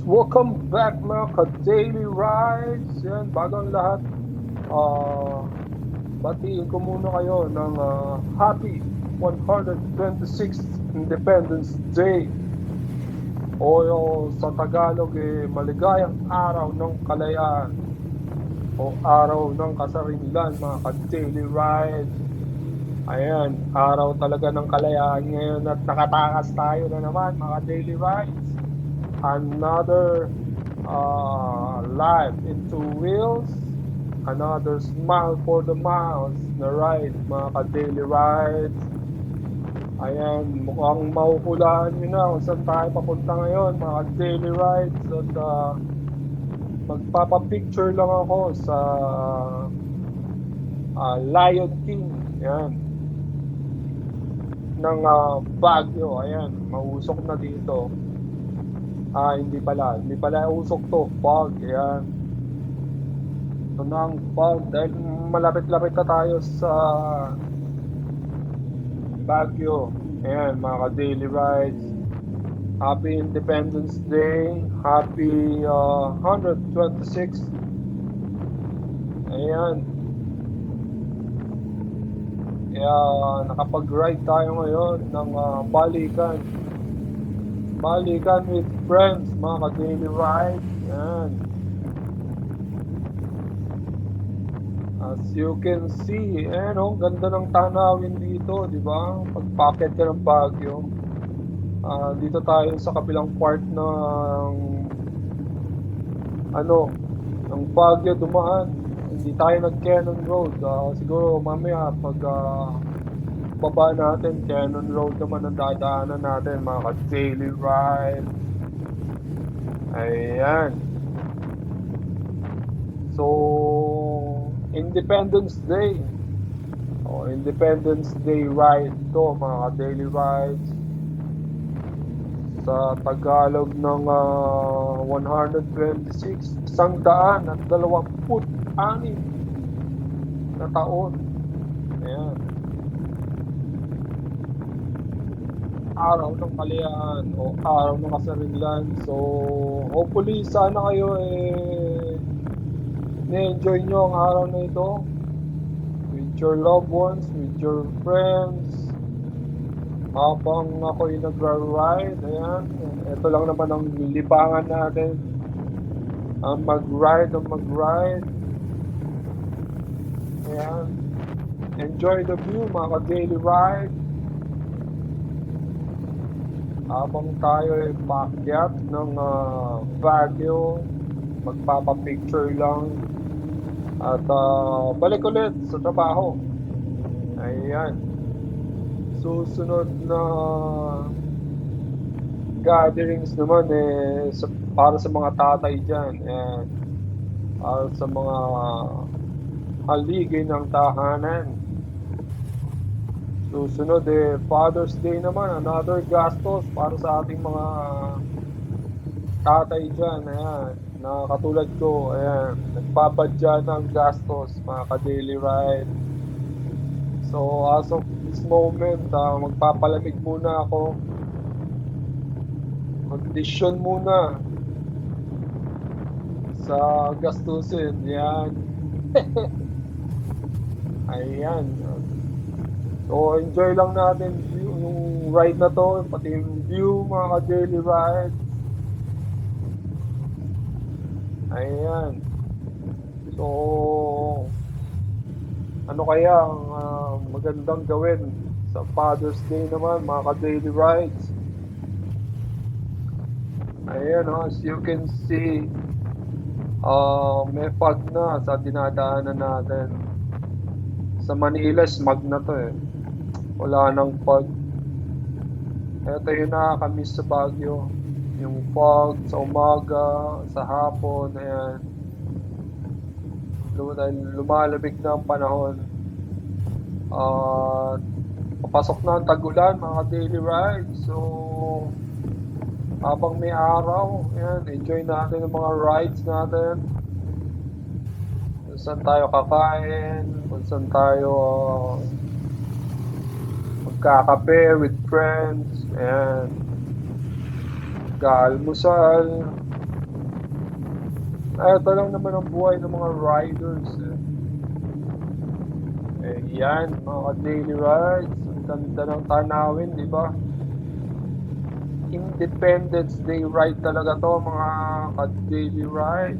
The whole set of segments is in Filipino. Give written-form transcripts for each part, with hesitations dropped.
Welcome back mga ka-daily rides. Yan, bago ang lahat, batiin ko muna kayo ng happy 126th Independence Day o sa Tagalog maligayang araw ng kalayaan o araw ng kasarinlan mga ka-daily rides. Ayan, araw talaga ng kalayaan ngayon at nakatakas tayo na naman mga daily rides. Another life in two wheels, another smile for the miles na ride mga ka-daily rides. Ayan, mukhang mahuhulaan nyo na kung saan tayo papunta ngayon mga daily rides at magpapapicture lang ako sa Lion King. Ayan, ng Baguio. Ayan, mausok na dito. Hindi pala usok to, fog. Ayan, ito na ang fog dahil malapit-lapit na tayo sa Baguio. Ayan, mga ka-daily rides, happy Independence Day, happy 126. Ayan, kaya nakapag-ride tayo ngayon ng balikan with friends mga ka-daily rides. Ayan, as you can see, ganda ng tanawin dito, di ba? Pag-packet ka ng Baguio, dito tayo sa kabilang part ng Baguio dumaan. Hindi tayo nag-Cannon Road. Siguro mamaya pag baba natin, Cannon Road naman ang dadaanan natin mga ka-daily ride. Ayan. So, Independence Day. Independence Day ride to mga ka-daily rides. Sa Tagalog ng 126, 126 na taon. Ayan. Araw ng kalayaan o araw ng kasarinlan. So, hopefully, sana kayo na-enjoy nyo ang araw na ito with your loved ones, with your friends. Habang ako'y nagra-ride, ayan, ito lang naman ang libangan natin. Ang mag-ride. Ayan, enjoy the view mga ka-daily ride. Habang tayo ay paakyat ng Baguio, magpapapicture lang at balik ulit sa trabaho. Ayan, susunod na gatherings naman para sa mga tatay dyan, para sa mga haligay ng tahanan. Susunod Father's Day naman, another gastos para sa ating mga tatay dyan. Ayan, na katulad ko, ayan, nagpapadya ng gastos mga ka-daily ride. So as of this moment, magpapalamig muna ako, mag-decision muna sa gastusin. Yan. Ayan, so enjoy lang natin yung ride na to, pati yung view mga ka-daily ride. Ayan, so ano kaya ang magandang gawin sa Father's Day naman mga ka-daily rides? Ayan, as you can see, may fog na sa dinadaanan natin. Sa Manila, smog na to wala nang fog. Ito yung nakakamiss sa Baguio, yung fog sa umaga, sa hapon. Ayan, dahil lumalamig na ang panahon. Papasok na ang tag-ulan mga daily rides. So habang may araw, ayan, enjoy natin ang mga rides natin. Kung saan tayo kakain, kung saan tayo magkakape with friends, ayan, magkaalmusal. Ito lang naman ang buhay ng mga riders. Yan, mga daily rides. Ang ganda ng tanawin, di ba? Independence Day ride talaga to, mga ka-daily ride.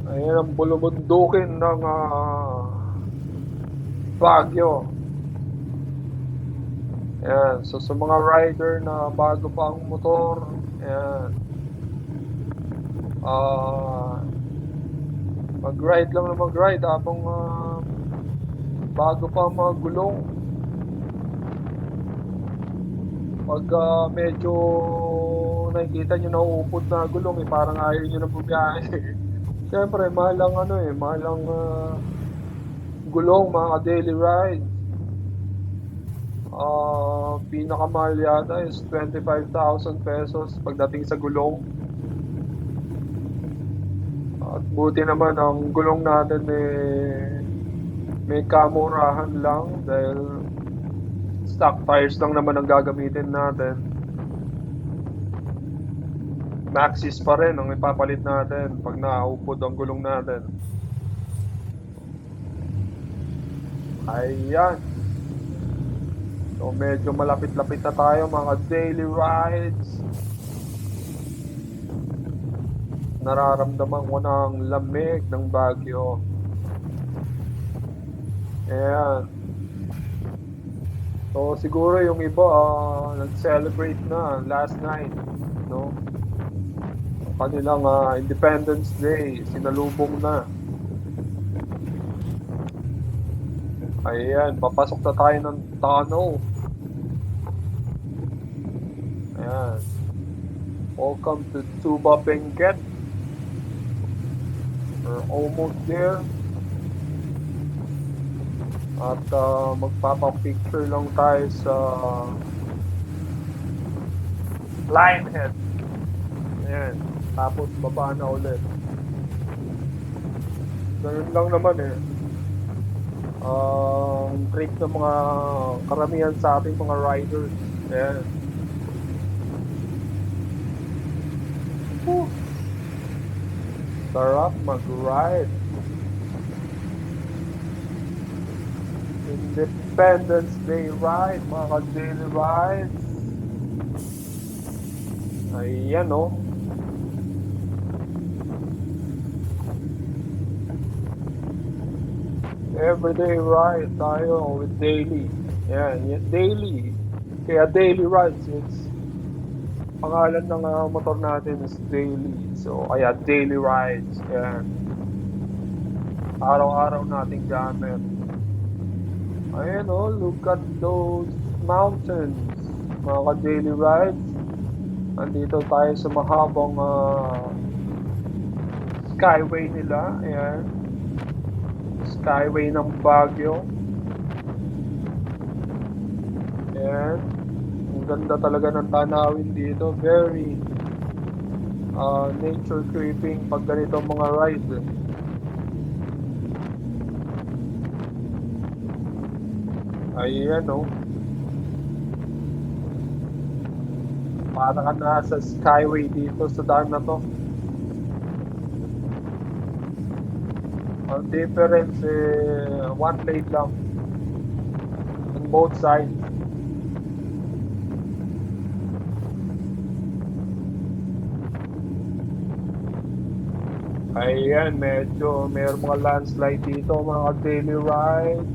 Ayan ang bulubundukin ng Baguio. Ayan, so sa mga rider na bago pa ang motor, ayan, mag-ride lang na mag-ride habang bago pa ang mga gulong. Pag medyo nakikita nyo nauupod na gulong, parang ayaw nyo na bumiyahe. Siyempre, mahal ang gulong, mga daily ride. Pinakamahal yata is 25,000 pesos pagdating sa gulong. At buti naman ang gulong natin may kamurahan lang dahil stock tires lang naman ang gagamitin natin. Maxxis pa rin ang ipapalit natin pag naupod ang gulong natin. Ayan. So medyo malapit-lapit na tayo, mga daily rides. Nararamdaman ko na ang lamig ng Baguio. Ayan. So siguro yung iba nag-celebrate na last night, no? Kanilang Independence Day, sinalubong na. Ayan, papasok na tayo ng tunnel. Ayan. Welcome to Tuba Benguet. We're almost there. At magpapapicture lang tayo sa Lionhead. Ayan. Tapos baba na ulit. Ganun lang naman ang trick ng mga karamihan sa ating mga riders. Ayan. Sarap mag-ride. Independence Day ride, mga ka-daily rides. Ayan Everyday ride tayo with daily. Yan, daily. Kaya daily rides, it's pangalan ng motor natin is daily. So, kaya daily rides. Yan. Araw-araw nating gamit. Ayan look at those mountains. Mga ka-daily rides. Andito tayo sa mahabang skyway nila. Ayan. Skyway ng Baguio. Ayan. Ang ganda talaga ng tanawin dito. Very nature creeping pag ganito mga rides. Ayan Para ka nasa skyway dito sa daan na to. Ang difference one lane lang on both sides. Ayan, medyo mayroong mga landslide dito, mga daily rides.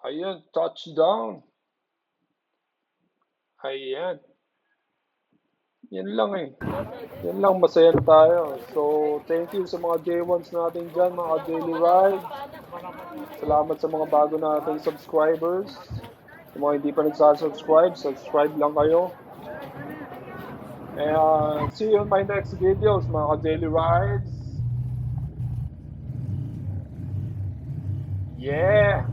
Ayan, touchdown. Ayan. Yan lang Yan lang, masaya na tayo. So, thank you sa mga J1s natin dyan, mga daily ride. Salamat sa mga bago nating subscribers. Sa mga hindi pa nagsasubscribe, subscribe lang kayo. And see you in my next videos, mga daily rides. Yeah!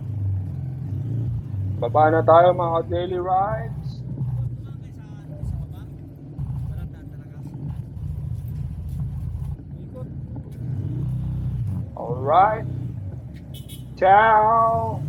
Baba na tayo, mga daily rides. All right. Ciao.